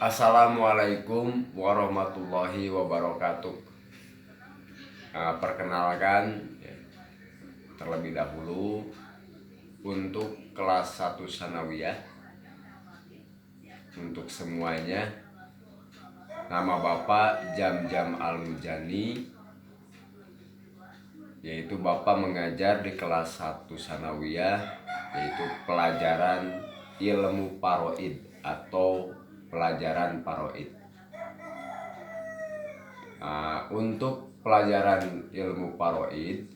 Assalamualaikum warahmatullahi wabarakatuh. Perkenalkan terlebih dahulu untuk kelas 1 Sanawiyah, untuk semuanya, nama Bapak Jamjam Al-Mujani, yaitu Bapak mengajar di kelas 1 Sanawiyah, yaitu pelajaran ilmu paroid atau pelajaran paroid. Untuk pelajaran ilmu paroid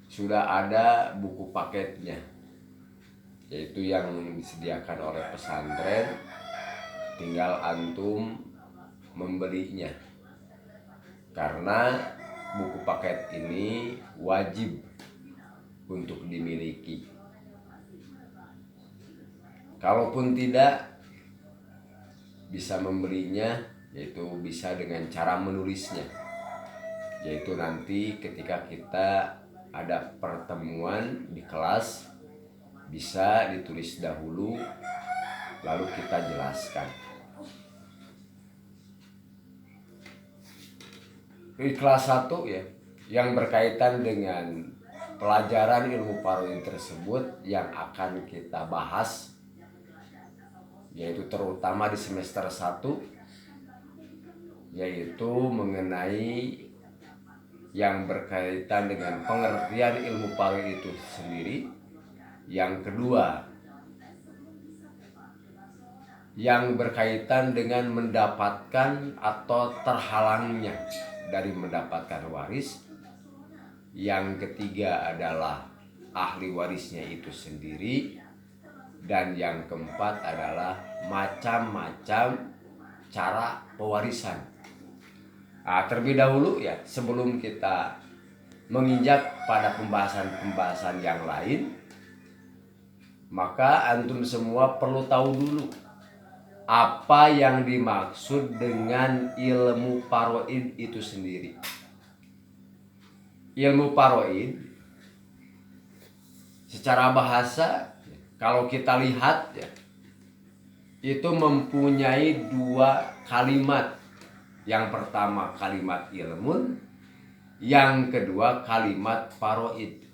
sudah ada buku paketnya, yaitu yang disediakan oleh pesantren, tinggal antum membelinya, karena buku paket ini wajib untuk dimiliki. Kalaupun tidak bisa membelinya, yaitu bisa dengan cara menulisnya, yaitu nanti ketika kita ada pertemuan di kelas bisa ditulis dahulu lalu kita jelaskan. Di kelas 1 ya, yang berkaitan dengan pelajaran ilmu paroid tersebut yang akan kita bahas, yaitu terutama di semester 1, yaitu mengenai yang berkaitan dengan pengertian ilmu paroid itu sendiri. Yang kedua, yang berkaitan dengan mendapatkan atau terhalangnya dari mendapatkan waris. Yang ketiga adalah ahli warisnya itu sendiri. Dan yang keempat adalah macam-macam cara pewarisan. Terlebih dahulu ya, sebelum kita menginjak pada pembahasan-pembahasan yang lain, maka antum semua perlu tahu dulu apa yang dimaksud dengan ilmu paroid itu sendiri. Ilmu paroid secara bahasa, kalau kita lihat ya, itu mempunyai dua kalimat. Yang pertama kalimat ilmun, yang kedua kalimat paroid.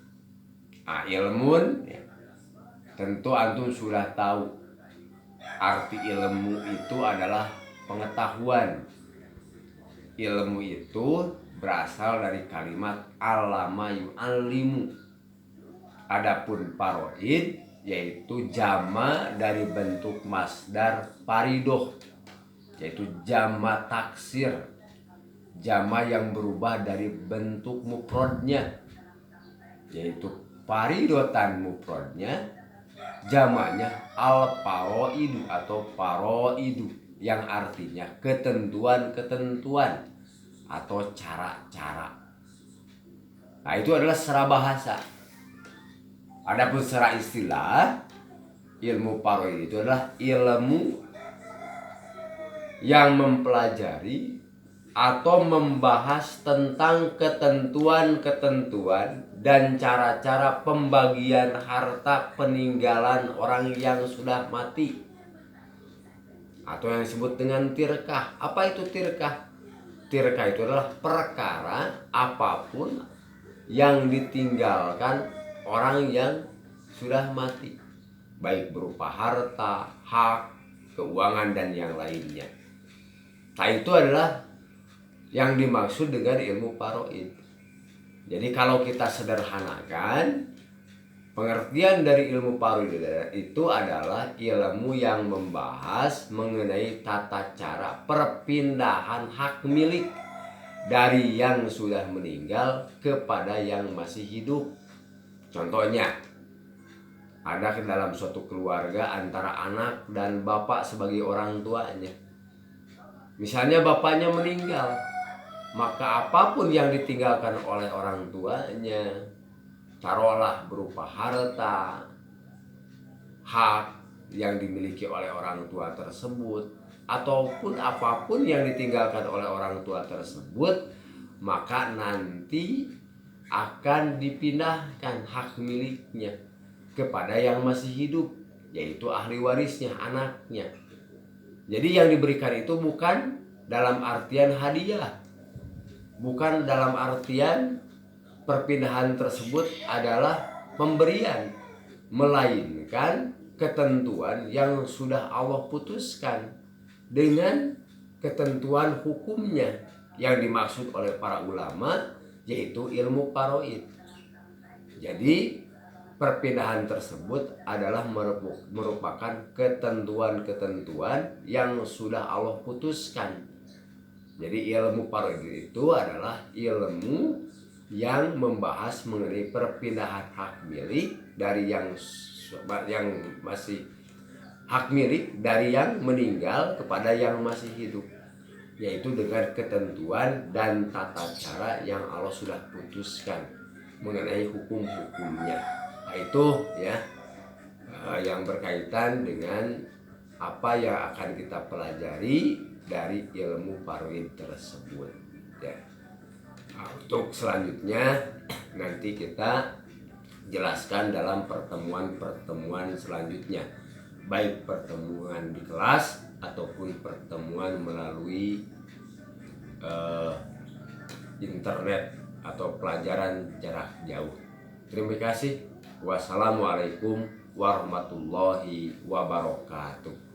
Ilmun ya, tentu antum sudah tahu arti ilmu itu adalah pengetahuan. Ilmu itu berasal dari kalimat allama yu'allimu. Adapun paroid yaitu jama dari bentuk masdar paridoh, yaitu jama taksir, jama yang berubah dari bentuk mufrodnya, yaitu paridotan mufrodnya, jamaknya al-paroidu atau paroidu, yang artinya ketentuan-ketentuan atau cara-cara. Itu adalah secara bahasa. Adapun secara istilah, ilmu paroid itu adalah ilmu yang mempelajari atau membahas tentang ketentuan-ketentuan dan cara-cara pembagian harta peninggalan orang yang sudah mati, atau yang disebut dengan tirkah. Apa itu tirkah? Tirkah itu adalah perkara apapun yang ditinggalkan orang yang sudah mati, baik berupa harta, hak, keuangan, dan yang lainnya. Itu adalah yang dimaksud dengan ilmu paroid. Jadi kalau kita sederhanakan, pengertian dari ilmu paroid itu adalah ilmu yang membahas mengenai tata cara perpindahan hak milik dari yang sudah meninggal kepada yang masih hidup. Contohnya, ada ke dalam suatu keluarga antara anak dan bapak sebagai orang tuanya. Misalnya bapaknya meninggal, maka apapun yang ditinggalkan oleh orang tuanya, taruhlah berupa harta, hak yang dimiliki oleh orang tua tersebut, ataupun apapun yang ditinggalkan oleh orang tua tersebut, maka nanti akan dipindahkan hak miliknya kepada yang masih hidup, yaitu ahli warisnya, anaknya. Jadi yang diberikan itu bukan dalam artian hadiah, bukan dalam artian perpindahan tersebut adalah pemberian, melainkan ketentuan yang sudah Allah putuskan dengan ketentuan hukumnya yang dimaksud oleh para ulama, yaitu ilmu faraid. Jadi perpindahan tersebut adalah merupakan ketentuan-ketentuan yang sudah Allah putuskan. Jadi ilmu faraid itu adalah ilmu yang membahas mengenai perpindahan hak milik dari yang masih hak milik dari yang meninggal kepada yang masih hidup, yaitu dengan ketentuan dan tata cara yang Allah sudah putuskan mengenai hukum-hukumnya. Nah, itu ya yang berkaitan dengan apa yang akan kita pelajari dari ilmu faraid tersebut ya. Nah, untuk selanjutnya nanti kita jelaskan dalam pertemuan-pertemuan selanjutnya, baik pertemuan di kelas ataupun pertemuan melalui internet atau pelajaran jarak jauh. Terima kasih. Wassalamualaikum warahmatullahi wabarakatuh.